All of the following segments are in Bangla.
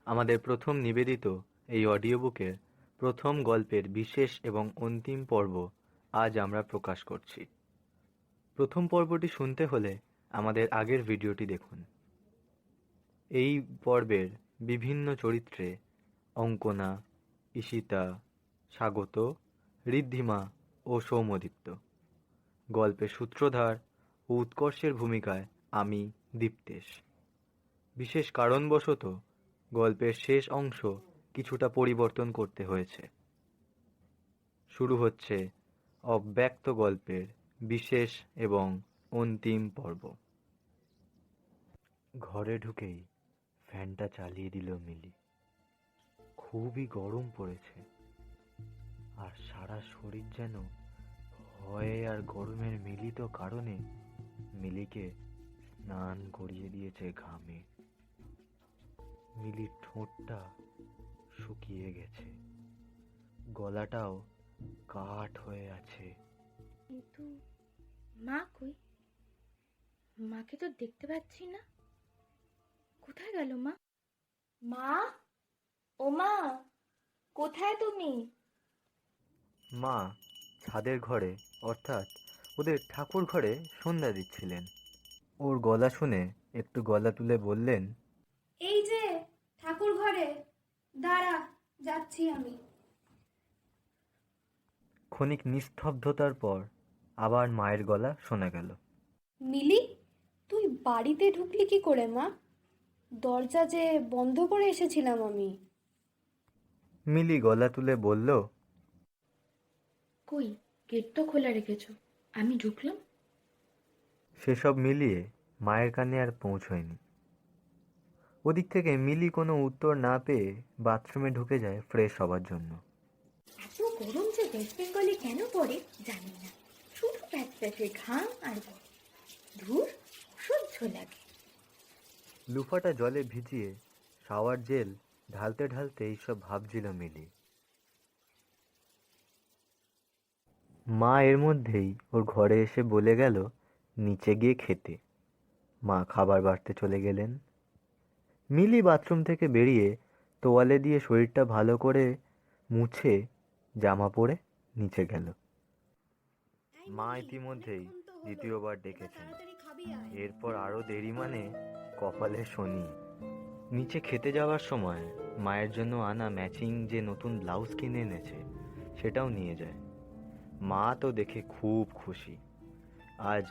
আমাদের প্রথম নিবেদিত এই অডিও বুকের প্রথম গল্পের বিশেষ এবং অন্তিম পর্ব আজ আমরা প্রকাশ করছি। প্রথম পর্বটি শুনতে হলে আমাদের আগের ভিডিওটি দেখুন। এই পর্বের বিভিন্ন চরিত্রে অঙ্কনা, ঈশিতা, স্বাগত, ঋদ্ধিমা ও সৌম্যদীপ্ত। গল্পের সূত্রধার ও উৎকর্ষের ভূমিকায় আমি দীপ্তেশ। বিশেষ কারণবশত গল্পের শেষ অংশ কিছুটা পরিবর্তন করতে হয়েছে। শুরু হচ্ছে অব্যক্ত গল্পের বিশেষ এবং অন্তিম পর্ব। ঘরে ঢুকেই ফ্যানটা চালিয়ে দিল মিলি। খুবই গরম পড়েছে, আর সারা শরীর যেন ভয়ে আর গরমের মিলিত কারণে মিলিকে স্নান করিয়ে দিয়েছে ঘামে। মিলির ঠোঁটটা শুকিয়ে গেছে, গলাটাও কাঠ হয়ে আছে। কিন্তু মা কই? মাকে তো দেখতে পাচ্ছি না। কোথায় গেল মা? মা, ও মা, কোথায় তুমি? মা ছাদের ঘরে, অর্থাৎ ওদের ঠাকুর ঘরে সন্ধ্যা দিচ্ছিলেন। ওর গলা শুনে একটু গলা তুলে বললেন, এই যে ঠাকুর ঘরে, দাঁড়া, যাচ্ছি আমি। ক্ষণিক নিস্তব্ধতার পর আবার মায়ের গলা শোনা গেল। মিলি, তুই বাড়িতে ঢুকলি কি করে মা? দরজা যে বন্ধ করে এসেছিলাম আমি। মিলি গলা তুলে বলল, কই, গেট তো খোলা রেখেছো, আমি ঢুকলাম। সেসব মিলিয়ে মায়ের কানে আর পৌঁছয়নি। ওদিক থেকে মিলি কোনো উত্তর না পেয়ে বাথরুমে ঢুকে যায় ফ্রেশ হবার জন্য। এত গরম যে ওয়েস্ট বেঙ্গলে কেন পড়ে জানি না, শুধু প্যাচপ্যাচে ঘাম আর গরম। ধুর, অসহ্য লাগে। লুফাটা জলে ভিজিয়ে শাওয়ার জেল ঢালতে ঢালতে এইসব ভাবছিল মিলি। মা এর মধ্যেই ওর ঘরে এসে বলে গেল নিচে গিয়ে খেতে। মা খাবার বাড়তে চলে গেলেন। মিলি বাথরুম থেকে বেরিয়ে তোয়ালে দিয়ে শরীরটা ভালো করে মুছে জামা পরে নিচে গেল। মা ইতিমধ্যেই দ্বিতীয়বার ডেকেছেন। এরপর আরো দেরি মানে কপালে শনি। নিচে খেতে যাওয়ার সময় মায়ের জন্য আনা ম্যাচিং যে নতুন ব্লাউজ কিনে এনেছে সেটাও নিয়ে যায়। মা তো দেখে খুব খুশি। আজ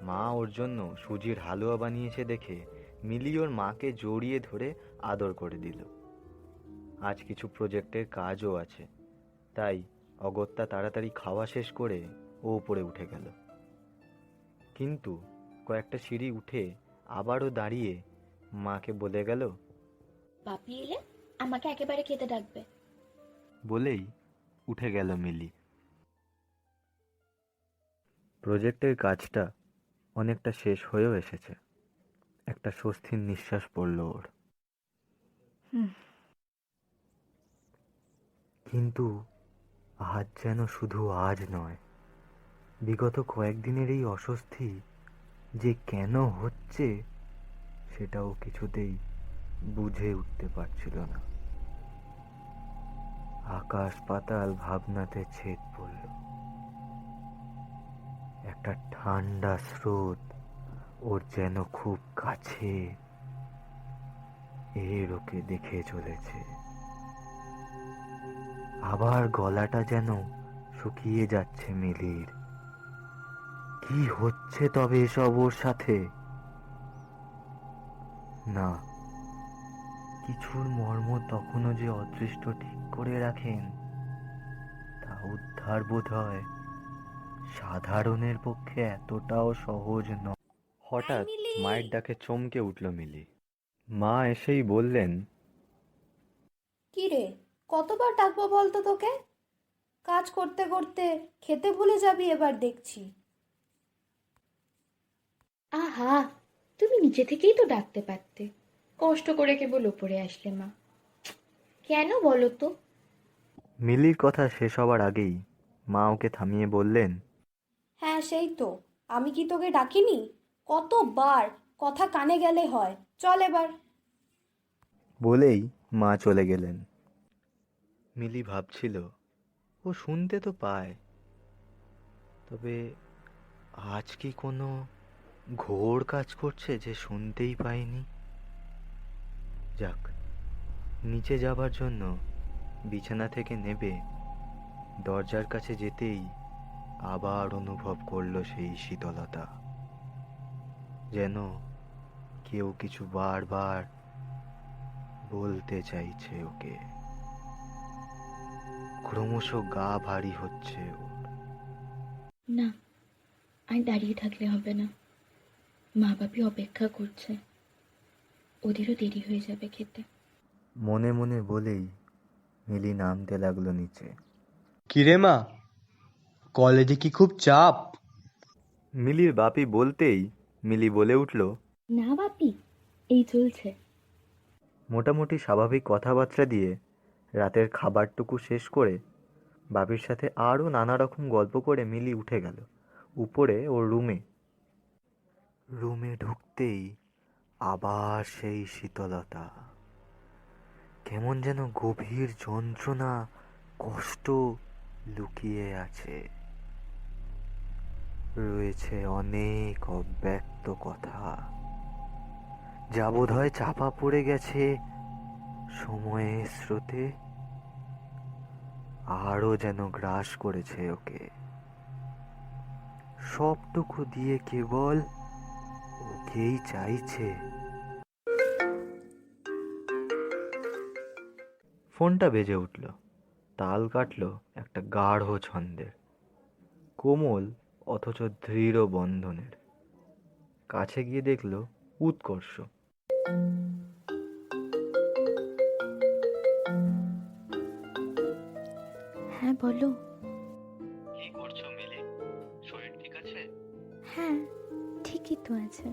মা ওর জন্য সুজির হালুয়া বানিয়েছে দেখে মিলি ওর মাকে জড়িয়ে ধরে আদর করে দিল। আজ কিছু প্রজেক্টের কাজও আছে, তাই অগত্যা তাড়াতাড়ি খাওয়া শেষ করে ও উপরে উঠে গেল। কিন্তু কয়েকটা সিঁড়ি উঠে আবারও দাঁড়িয়ে মাকে বলে গেল, বাপি এলে আমাকে একেবারে খেতে ডাকবে। বলেই উঠে গেল মিলি। প্রজেক্টের কাজটা অনেকটা শেষ হয়েও এসেছে। একটা স্বস্তির নিঃশ্বাস পড়ল ওর। কিন্তু আজ যেন শুধু আজ নয়, বিগত কয়েকদিনের এই অস্বস্তি যে কেন হচ্ছে সেটাও কিছুতেই বুঝে উঠতে পারছিল না। আকাশ পাতাল ভাবনাতে ছেদ পড়ল। একটা ঠান্ডা স্রোত ওর যেন খুব কাছে এর ওকে দেখে চলেছে। আবার গলাটা যেন শুকিয়ে যাচ্ছে মিলির। কি হচ্ছে তবে এসব ওর সাথে? না, কিছুর মর্ম তখনও যে অদৃষ্ট ঠিক করে রাখেন তা উদ্ধার বোধ হয় সাধারণের পক্ষে এতটাও সহজ নয়। হঠাৎ মায়ের ডাকে চমকে উঠল মিলি। মা এসেই বললেন, কি রে, কতবার ডাকবো বলতো তোকে? কাজ করতে করতে খেতে ভুলে যাবি এবার দেখছি। আহা, তুমি নিচে থেকেই তো ডাকতে পারতে, কষ্ট করে কেবল ওপরে আসলে মা। কেন বলো তো? মিলির কথা শেষ হবার আগেই মা ওকে থামিয়ে বললেন, হ্যাঁ সেই তো, আমি কি তোকে ডাকিনি? কতবার কথা কানে গেলে হয়, চল এবার। বলেই মা চলে গেলেন। মিলি ভাবছিল, ও শুনতে তো পায়, তবে আজ কি কোনো ঘোর কাজ করছে যে শুনতেই পাইনি? যাক, নিচে যাবার জন্য বিছানা থেকে নেবে দরজার কাছে যেতেই আবার অনুভব করলো সেই শীতলতা, যেন কেউ কিছু বারবার বলতে চাইছে ওকে। ক্রমশ গা ভারী হচ্ছে ওর। না, আর দাঁড়িয়ে থাকলে হবে না। মা বাপি অপেক্ষা করছে, ওদেরও দেরি হয়ে যাবে খেতে। মনে মনে বলেই মিলি নামতে লাগলো নিচে। কিরে মা, কলেজে কি খুব চাপ? মিলির বাপি বলতেই মিলি বলে উঠল, না বাপি, এই চলছে। মোটামুটি স্বাভাবিক কথাবার্তা দিয়ে রাতের খাবারটুকু শেষ করে বাপির সাথে আরও নানা রকম গল্প করে মিলি উঠে গেল উপরে ওর রুমে। রুমে ঢুকতেই আবার সেই শীতলতা, কেমন যেন গভীর যন্ত্রণা, কষ্ট লুকিয়ে আছে। রয়েছে অনেক অব্যক্ত কথা, যা বোধহয় চাপা পড়ে গেছে সময়ের স্রোতে, আরও যেন গ্রাস করেছে ওকে। সবটুকু দিয়ে কেবল ওকেই চাইছে। ফোনটা বেজে উঠল, তাল কাটল একটা গাঢ় ছন্দের, কোমল অথচ দৃঢ় বন্ধনের। কাছে গিয়ে দেখল উৎকর্ষ। হ্যাঁ বলো। কি করছো মিলি? শরীর ঠিক আছে? হ্যাঁ, ঠিকই তো আছে।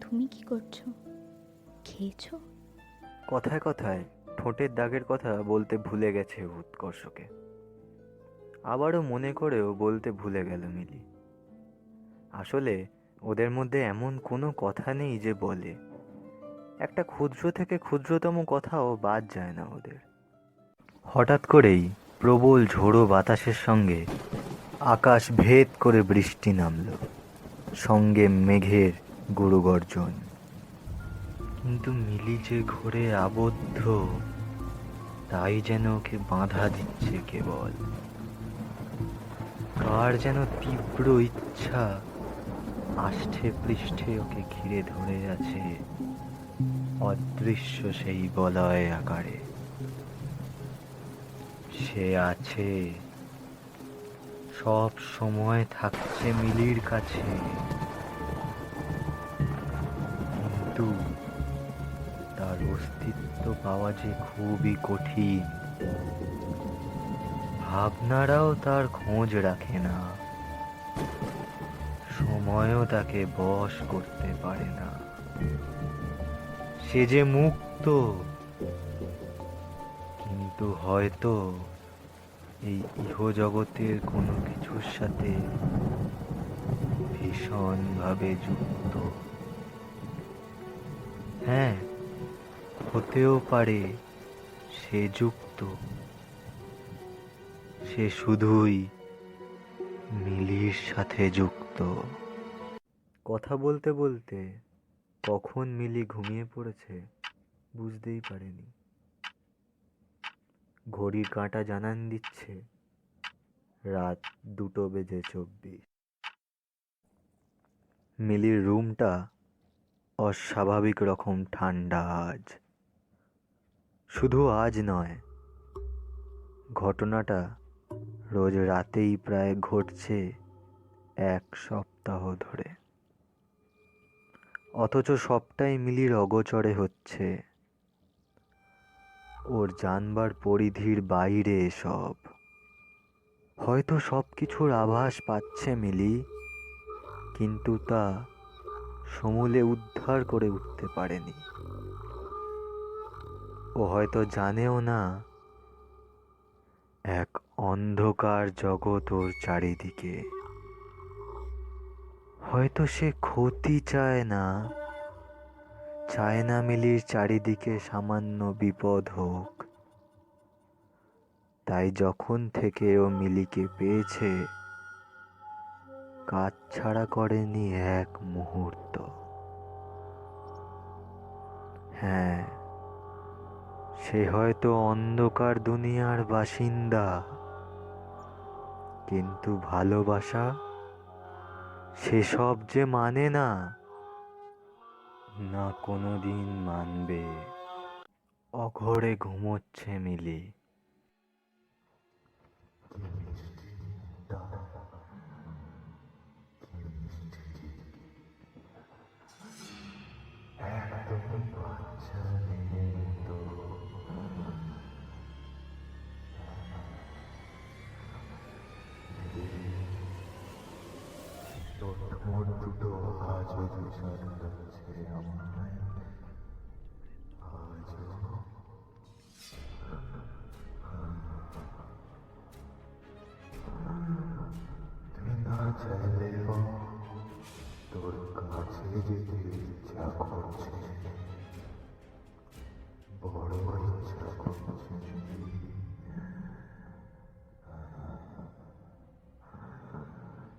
তুমি কি করছো? খেয়েছো? কথায় কথায় ঠোঁটের দাগের কথা বলতে ভুলে গেছে উৎকর্ষকে। আবারও মনে করেও বলতে ভুলে গেল মিলি। আসলে ওদের মধ্যে এমন কোনো কথা নেই যে বলে, একটা ক্ষুদ্র থেকে ক্ষুদ্রতম কথাও বাদ যায় না ওদের। হঠাৎ করেই প্রবল ঝোড়ো বাতাসের সঙ্গে আকাশ ভেদ করে বৃষ্টি নামল, সঙ্গে মেঘের গুরুগর্জন। কিন্তু মিলি যে ঘোরে আবদ্ধ, তাই যেন ওকে বাধা দিচ্ছে কেবল। কার যেন তীব্র ইচ্ছা আষ্ঠে পৃষ্ঠে ওকে ঘিরে ধরে আছে অদৃশ্য সেই বলয় আকারে। সে আছে, সব সময় থাকছে মিলির কাছে, কিন্তু তার অস্তিত্ব পাওয়া যে খুবই কঠিন। ভাবনারাও তার খোঁজ রাখে না, সময়ও তাকে বশ করতে পারে না। সে যে মুক্ত, কিন্তু হয়তো এই ইহজগতের কোনো কিছুর সাথে ভীষণভাবে যুক্ত। হ্যাঁ, হতেও পারে সে যুক্ত, সে শুধুই মিলির সাথে যুক্ত। কথা বলতে বলতে কখন মিলি ঘুমিয়ে পড়েছে বুঝতেই পারেনি। ঘড়ির কাঁটা জানান দিচ্ছে রাত 2:24। মিলির রুমটা অস্বাভাবিক রকম ঠান্ডা আজ। শুধু আজ নয়, ঘটনাটা রোজ রাতেই প্রায় ঘটছে 1 সপ্তাহ ধরে, অথচ সবটাই মিলির অগোচরে হচ্ছে। ওর জানবার পরিধির বাইরে সব। হয়তো সব কিছুর আভাস পাচ্ছে মিলি, কিন্তু তা সমূলে উদ্ধার করে উঠতে পারেনি। ও হয়তো জানেও না এক অন্ধকার জগৎ ওর চারিদিকে। হয়তো সে ক্ষতি চায় না, চায় না মিলির চারিদিকে সামান্য বিপদ হোক। তাই যখন থেকে ও মিলিকে পেয়েছে, কাজ ছাড়া করেনি এক মুহূর্ত। হ্যাঁ, সে হয়তো অন্ধকার দুনিয়ার বাসিন্দা, কিন্তু ভালোবাসা সেসব যে মানে না, না কোনোদিন মানবে। অঘরে ঘুমোচ্ছে মিলি। তোর ঠোঁট দুটো আজও দূষণ লাগছে আমায়, আজও। তুই না চাইলেও তোর কাছে যেতে ইচ্ছা করছে, বড় ইচ্ছা করছে।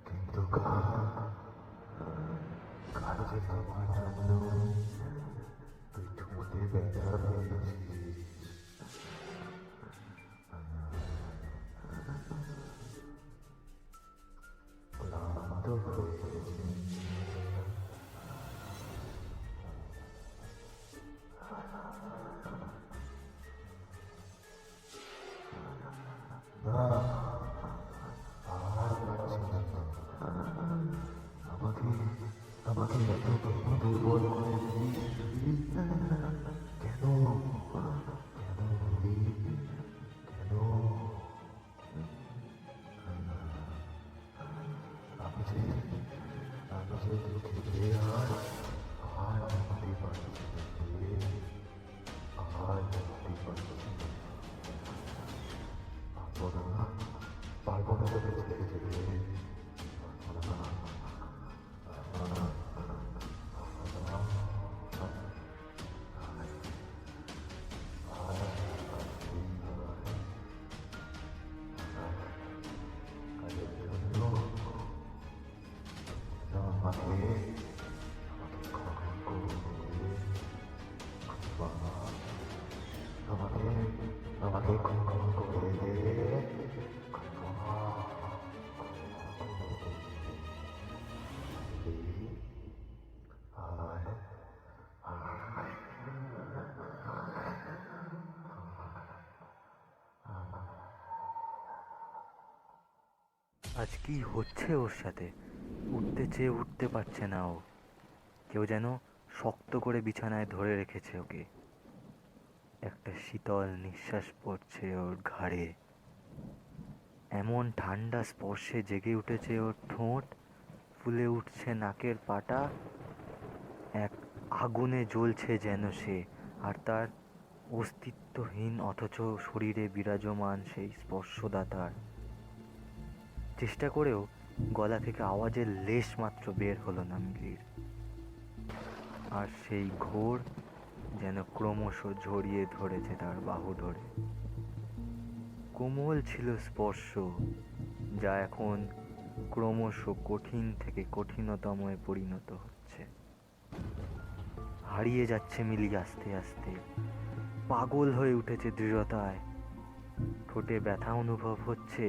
কিন্তু কাজে তোমার জন্য তুই ঠোঁটে ব্যথা পেয়েছিস। ক্লান্ত হয়েছিস। আমাকে আমাকে এত কেন দুর্বল করে দিস? কেন কেন দিলি? কেন? আমি যে আমি যে তোকে আর রাখতে পারছি না রে, আর রাখতে পারছি না। পারবো না তোকে ছেড়ে যেতে। আমাকে ক্ষমা করে দে। আজ কি হচ্ছে ওর সাথে? উঠতে চেয়ে উঠতে পারছে না ও। কেউ যেন শক্ত করে বিছানায় ধরে রেখেছে ওকে। একটা শীতল নিঃশ্বাস পড়ছে ওর ঘাড়ে। এমন ঠান্ডা স্পর্শে জেগে উঠেছে ওর ঠোঁট, ফুলে উঠছে নাকের পাটা। এক আগুনে জ্বলছে যেন সে, আর তার অস্তিত্বহীন অথচ শরীরে বিরাজমান সেই স্পর্শদাতার। চেষ্টা করেও গলা থেকে আওয়াজের লেশ মাত্র বের হলো না মিলির। আর সেই ঘোর যেন ক্রমশ জড়িয়ে ধরেছে তার বাহু ধরে। কোমল ছিল স্পর্শ, যা এখন ক্রমশ কঠিন থেকে কঠিনতমে পরিণত হচ্ছে। হারিয়ে যাচ্ছে মিলি আস্তে আস্তে, পাগল হয়ে উঠেছে দৃঢ়তায়। ঠোঁটে ব্যথা অনুভব হচ্ছে,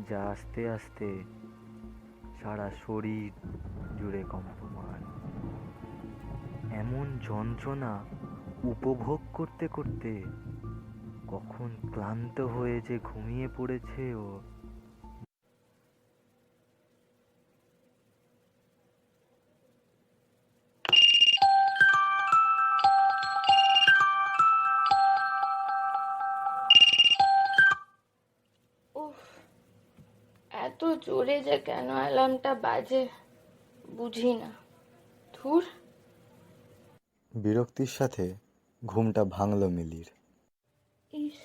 যা আস্তে আস্তে সারা শরীর জুড়ে কম্পমান। এমন যন্ত্রণা উপভোগ করতে করতে কখন ক্লান্ত হয়ে যে ঘুমিয়ে পড়েছে ও। উফ, এত জোরে যে কেন অ্যালার্মটা বাজে বুঝি না। ধুর। বিরক্তির সাথে ঘুমটা ভাঙল মিলির। ইস,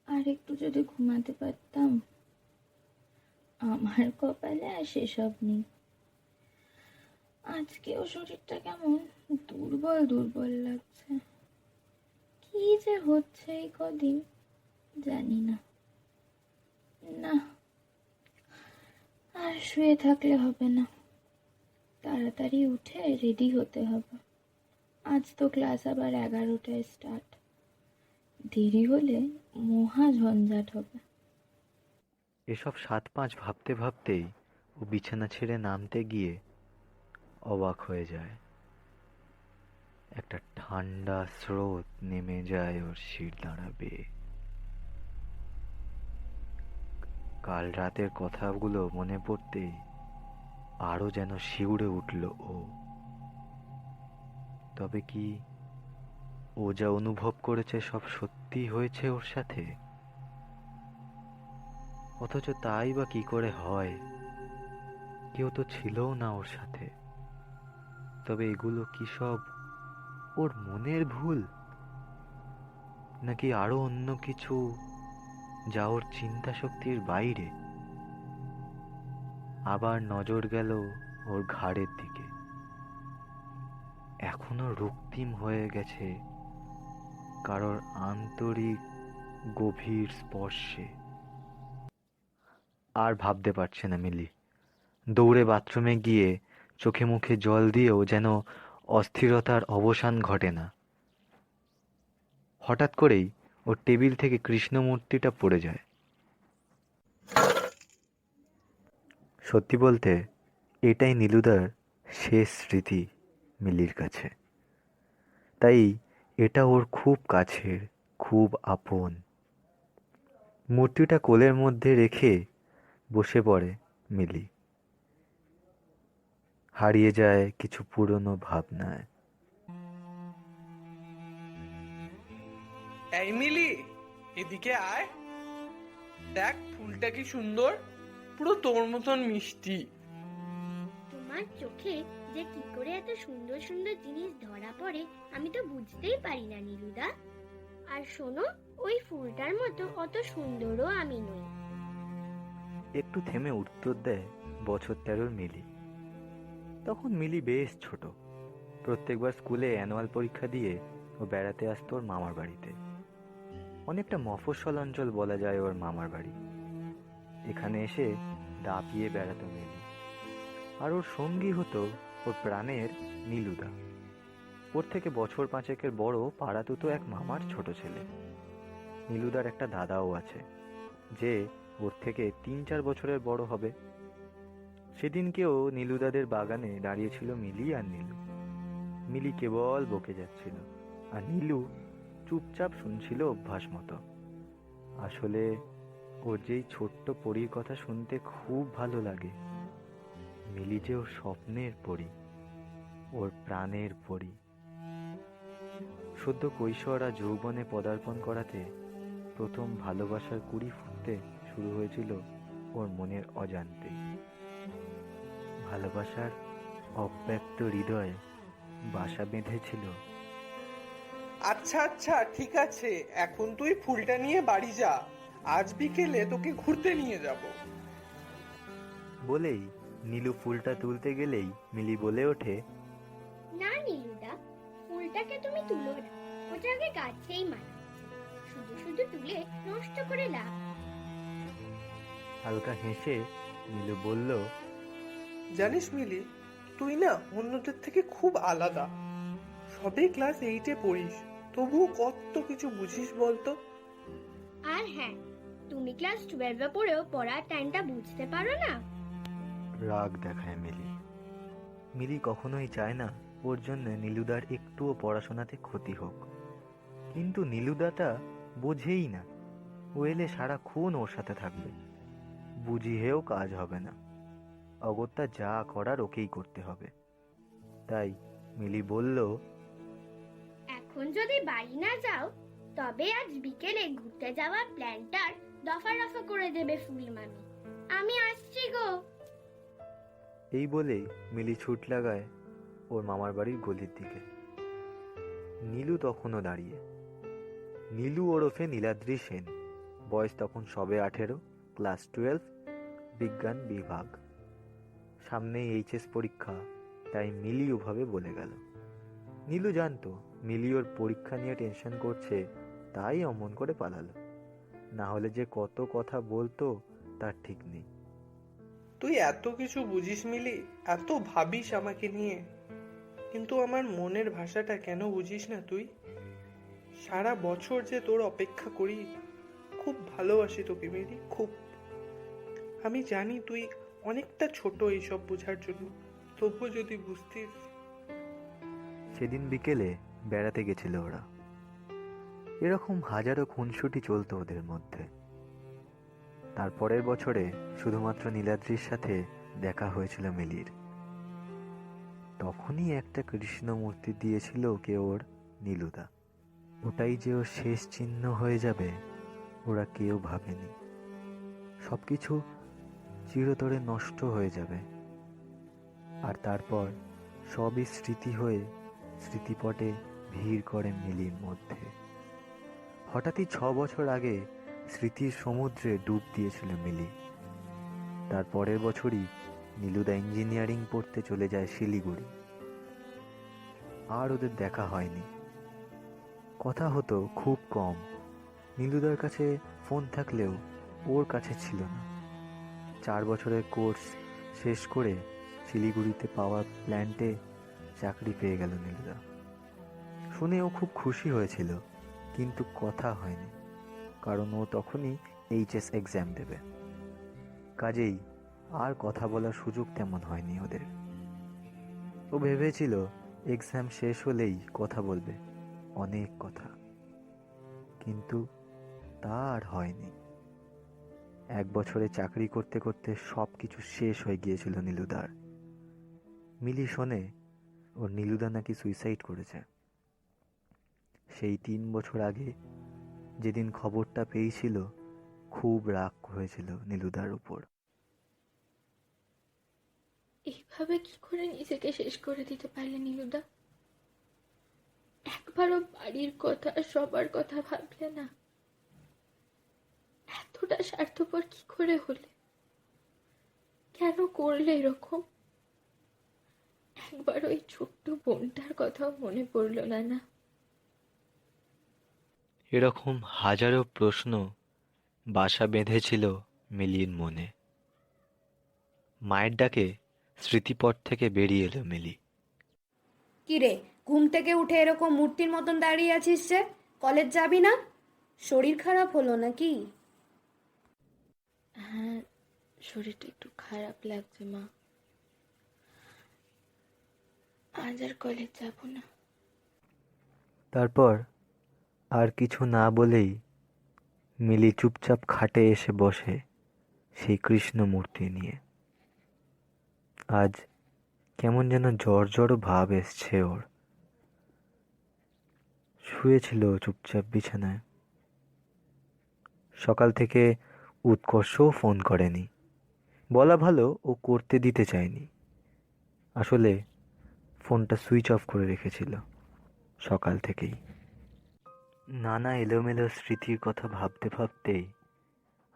আর একটু যদি ঘুমাতে পারতাম। আমার কপালে আর সেসব নেই। আজকেও শরীরটা কেমন দুর্বল দুর্বল লাগছে। কি যে হচ্ছে এই কদিন জানি না। না, আর শুয়ে থাকলে হবে না, তাড়াতাড়ি উঠে রেডি হতে হবে। আজ তো ক্লাস আবার 11টায় স্টার্ট, দেরি হলে মহা ঝঞ্ঝাট হবে। এসব 7-5 ভাবতে ভাবতেই ও বিছানা ছেড়ে নামতে গিয়ে অবাক হয়ে যায়। একটা ঠান্ডা স্রোত নেমে যায় ওর শিরদাঁড়া বেয়ে। কাল রাতের কথাগুলো মনে পড়তেই আরো যেন শিউরে উঠল ও। তবে কি ও যা অনুভব করেছে সব সত্যি হয়েছে ওর সাথে? অথচ তাই বা কি করে হয়? কেউ তো ছিলও না ওর সাথে। তবে এগুলো কি সব ওর মনের ভুল, নাকি আরো অন্য কিছু যা ওর চিন্তা শক্তির বাইরে? আবার নজর গেল ওর ঘাড়ের দিকে, এখনো রক্তিম হয়ে গেছে কারোর আন্তরিক গভীর স্পর্শে। আর ভাবতে পারছে না মিলি। দৌড়ে বাথরুমে গিয়ে চোখে মুখে জল দিয়েও যেন অস্থিরতার অবসান ঘটে না। হঠাৎ করেই ওর টেবিল থেকে কৃষ্ণমূর্তিটা পড়ে যায়। সত্যি বলতে এটাই নীলুদার শেষ স্মৃতি মিলির কাছে। তাই এটা ওর খুব কাছের, খুব আপন। মূর্তিটা কোলের মধ্যে রেখে বসে পড়ে মিলি, হারিয়ে যায় কিছু পুরনো ভাবনায়। এই মিলি, এদিকে আয়। দেখ ফুলটা কি সুন্দর, পুরো তোর মতন মিষ্টি। তোমার চোখে যে কি করে এত সুন্দর সুন্দর জিনিস ধরা পড়ে আমি তো বুঝতেই পারি না নীলুদা। আর শোনো, ওই ফুলটার মতো অত সুন্দরও আমি নই। একটু থেমে উত্তর দেয় বছর 13-র মিলি। তখন মিলি বেশ ছোট। প্রত্যেকবার স্কুলে অ্যানুয়াল পরীক্ষা দিয়ে ও বেড়াতে আসতো ওর মামার বাড়িতে। অনেকটা মফস্বল অঞ্চল বলা যায় ওর মামার বাড়ি। এখানে এসে দাপিয়ে বেড়াতো মিলি। আর ওর সঙ্গী হতো ওর প্রাণের নীলুদা। ওর থেকে বছর 5-এর বড় পাড়াতুতো এক মামার ছোট ছেলে। নীলুদার একটা দাদাও আছে, যে ওর থেকে 3-4 বছরের বড় হবে। সেদিনকেও নীলুদাদের বাগানে দাঁড়িয়েছিল মিলি আর নীলু। মিলি কেবল বকে যাচ্ছিল, আর নীলু চুপচাপ শুনছিল অভ্যাস মতো। আসলে ওর যেই ছোট্ট পরীর কথা শুনতে খুব ভালো লাগে। মিলি যে ওর স্বপ্নের পরী, ওর প্রাণের পরী। সদ্য কৈশোর আর যৌবনে পদার্পণ করাতে প্রথম ভালোবাসার কুড়ি ফুটতে শুরু হয়েছিল ওর মনের অজান্তেই। ভালোবাসার অব্যক্ত হৃদয়ে বাসা বেঁধেছিল। আচ্ছা আচ্ছা, ঠিক আছে, এখন তুই ফুলটা নিয়ে বাড়ি যা। আজ বিকেলে তোকে ঘুরতে নিয়ে যাব। বলেই নীলু ফুলটা তুলতে গেলেই মিলি বলে ওঠে, না নীলুদা, ফুলটাকে তুমি তুলো না, ওটাকে গাছেই মানাচ্ছে। শুধু শুধু তুলে নষ্ট করে লাভ। হালকা হেসে নীলু বলল, জানিস মিলি, তুই না অন্যদের থেকে খুব আলাদা। সবে ক্লাস 8-এ পড়িস, তবুও কত কিছু বুঝিস বলতো। আর হ্যাঁ, তুমি ক্লাস 12-এ পড়েও পড়ার টাইমটা বুঝতে পারো না। রাগ দেখায় মিলি। মিলি কখনোই চায় না ওর জন্য নীলুদার একটুও পড়াশোনাতে ক্ষতি হোক। কিন্তু নীলুদাটা বোঝেই না। ও এলে সারাক্ষণ ওর সাথে থাকবে, বুঝিয়েও কাজ হবে না। অগত্যা যা করার ওকেই করতে হবে। তাই মিলি বলল, এখন যদি বাড়ি না যাও, তবে আজ বিকেলে ঘুরতে যাওয়ার প্ল্যানটার দফা রফা করে দেবে ফুল মামি। আমি আসছি গো। এই বলেই মিলি ছুট লাগায় ওর মামার বাড়ির গলির দিকে। নীলু তখনও দাঁড়িয়ে। নীলু ওরফে নীলাদ্রি সেন, বয়স তখন সবে 18, ক্লাস 12, বিজ্ঞান বিভাগ। সামনেই এইচএস পরীক্ষা, তাই মিলি ওভাবে বলে গেল। নীলু জানতো মিলি ওর পরীক্ষা নিয়ে টেনশন করছে, তাই অমন করে পালালো। না হলে যে কত কথা বলতো তার ঠিক নেই। তুই এত কিছু বুঝিস মিলি, এত ভাবিস আমাকে নিয়ে, কিন্তু আমার মনের ভাষাটা কেন বুঝিস না তুই? সারা বছর যে তোর অপেক্ষা করি, খুব ভালোবাসি তোকে মিলি, খুব। আমি জানি তুই অনেকটা ছোট এইসব বোঝার জন্য, তবুও যদি বুঝতিস। সেদিন বিকেলে বেড়াতে গেছিল ওরা। এরকম হাজারো খুনসুটি চলতো ওদের মধ্যে। তারপরের বছরে শুধুমাত্র নীলাদ্রির সাথে দেখা হয়েছিল মিলির। তখনই একটা কৃষ্ণ মূর্তি দিয়েছিল ওকে ওর নীলুদা। ওটাই যে ওর শেষ চিহ্ন হয়ে যাবে ওরা কেউ ভাবেনি। সবকিছু চিরতরে নষ্ট হয়ে যাবে, আর তারপর সবই স্মৃতি হয়ে স্মৃতিপটে ভিড় করে মিলির মধ্যে। হঠাৎই 6 বছর আগে স্মৃতির সমুদ্রে ডুব দিয়েছিল মিলি। তার পরের বছরই নীলুদা ইঞ্জিনিয়ারিং পড়তে চলে যায় শিলিগুড়ি। আর ওদের দেখা হয়নি, কথা হতো খুব কম। নীলুদার কাছে ফোন থাকলেও ওর কাছে ছিল না। 4 বছরের কোর্স শেষ করে শিলিগুড়িতে পাওয়ার প্ল্যান্টে চাকরি পেয়ে গেল নীলুদা। শুনে ও খুব খুশি হয়েছিল, কিন্তু কথা হয়নি, কারণ ও তখনই এইচএস এক্সাম দেবে। কাজেই আর কথা বলার সুযোগ তেমন হয়নি ওদের। ও ভেবেছিল এক্সাম শেষ হলেই কথা বলবে, অনেক কথা, কিন্তু তা আর হয়নি। 1 বছরে চাকরি করতে করতে সব কিছু শেষ হয়ে গিয়েছিল নীলুদার। মিলি শোনে ওর নীলুদা নাকি সুইসাইড করেছে। সেই 3 বছর আগে যেদিন খবরটা পেয়েছিল, খুব রাগ হয়েছিল নীলুদার উপর। এইভাবে কি করে নিজেকে শেষ করে দিতে পারলে নীলুদা? একবারও বাড়ির কথা, সবার কথা ভাবলে না? এতটা স্বার্থপর কি করে হলে? কেন করলে এরকম? একবার ওই ছোট্ট বোনটার কথাও মনে পড়লো না? না, এরকম হাজারো প্রশ্ন বাসা বেঁধেছিল মিলির মনে। মায়ের ডাকে স্মৃতিপট থেকে বেরিয়ে এলো মিলি। কিরে, ঘুম থেকে উঠে এরকম মূর্তির মতন দাঁড়িয়ে আছিস যে? কলেজ যাবি না? শরীর খারাপ হলো নাকি? হ্যাঁ, শরীরটা একটু খারাপ লাগছে মা। আজ আর কলেজ যাব না। তারপর আর কিছু না বলেই মিলি চুপচাপ খাটে এসে বসে সেই কৃষ্ণ মূর্তি নিয়ে। আজ কেমন যেন জ্বর জ্বর ভাব এসছে ওর। শুয়েছিল চুপচাপ বিছানায়। সকাল থেকে উৎকর্ষও ফোন করেনি। বলা ভালো, ও করতে দিতে চায়নি। আসলে ফোনটা সুইচ অফ করে রেখেছিল সকাল থেকেই। নানা এলোমেলো স্মৃতির কথা ভাবতে ভাবতেই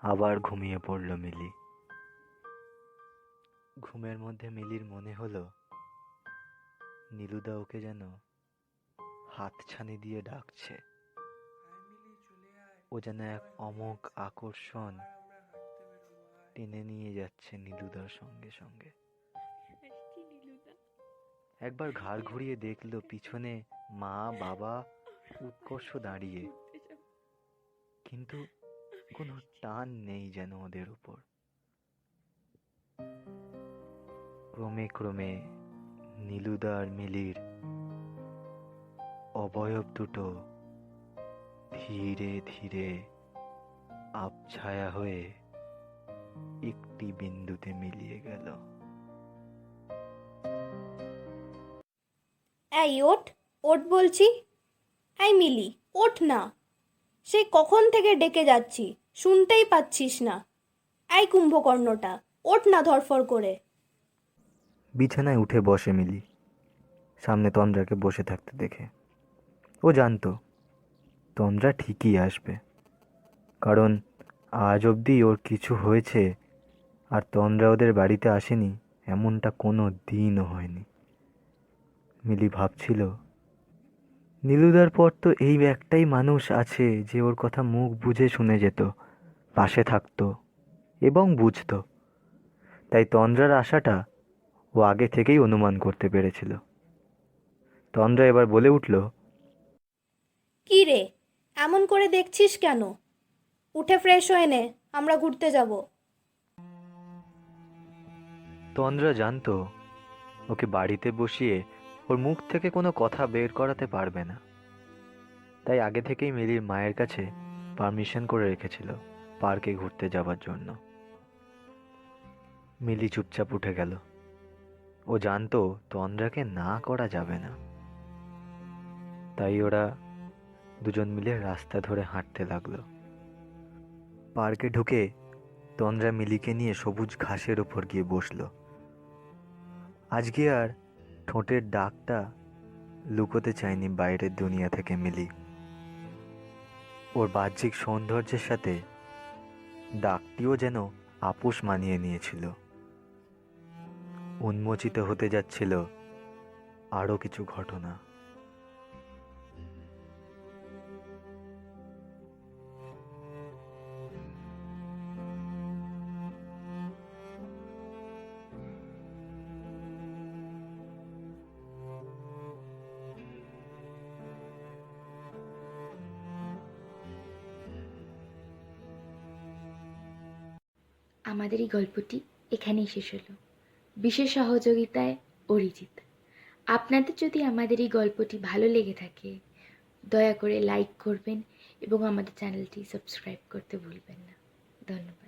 আবার ঘুমিয়ে পড়ল মিলি। ঘুমের মধ্যে মিলির মনে হলো নীলুদা ওকে যেন হাতছানি দিয়ে ডাকছে। ও যেন এক অমোঘ আকর্ষণ টেনে নিয়ে যাচ্ছে নীলুদার সঙ্গে সঙ্গে। একবার ঘাড় ঘুরিয়ে দেখলো পিছনে মা, বাবা, উৎকর্ষ দাঁড়িয়ে, কিন্তু কোনো টান নেই যেন ওদের উপর। ক্রমে ক্রমে নীলুদা আর মিলির অবয়ব দুটো ধীরে ধীরে আবছায়া হয়ে একটি বিন্দুতে মিলিয়ে গেল। এই ওঠ, ওঠ বলছি। এই মিলি, ওঠ না। সেই কখন থেকে ডেকে যাচ্ছি, শুনতেই পাচ্ছিস না? এই কুম্ভকর্ণটা, ওঠ না ধরফর করে। বিছানায় উঠে বসে মিলি, সামনে তন্দ্রাকে বসে থাকতে দেখে। ও জানতো তন্দ্রা ঠিকই আসবে, কারণ আজ অবধি ওর কিছু হয়েছে আর তন্দ্রা ওদের বাড়িতে আসেনি এমনটা কোনো দিনও হয়নি। মিলি ভাবছিল, নীলুদার পর তো এই একটাই মানুষ আছে যে ওর কথা মুখ বুজে শুনে যেত, পাশে থাকতো এবং বুঝতো। তাই তন্দ্রার আশাটা ও আগে থেকেই অনুমান করতে পেরেছিল। তন্দ্রা এবার বলে উঠল, কি রে, এমন করে দেখছিস কেন? উঠে ফ্রেশ হয়ে নে, আমরা ঘুরতে যাব। তন্দ্রা জানতো ওকে বাড়িতে বসিয়ে ওর মুখ থেকে কোনো কথা বের করাতে পারবে না, তাই আগে থেকেই মিলির মায়ের কাছে পারমিশন করে রেখেছিল পার্কে ঘুরতে যাবার জন্য। মিলি চুপচাপ উঠে গেল। ও জানতো তন্দ্রাকে না করা যাবে না, তাই ওরা দুজন মিলে রাস্তা ধরে হাঁটতে লাগলো। পার্কে ঢুকে তন্দ্রা মিলিকে নিয়ে সবুজ ঘাসের ওপর গিয়ে বসলো। আজকে আর ঠোঁটের দাগটা লুকোতে চায়নি বাইরের দুনিয়া থেকে মিলি। ওর বাহ্যিক সৌন্দর্যের সাথে দাগটিও যেন আপোষ মানিয়ে নিয়েছিল। উন্মোচিত হতে যাচ্ছিল আরো কিছু ঘটনা। আমাদের এই গল্পটি এখানেই শেষ হলো। বিশেষ সহযোগিতায় অরিজিৎ। আপনাদের যদি আমাদের এই গল্পটি ভালো লেগে থাকে, দয়া করে লাইক করবেন এবং আমাদের চ্যানেলটি সাবস্ক্রাইব করতে ভুলবেন না। ধন্যবাদ।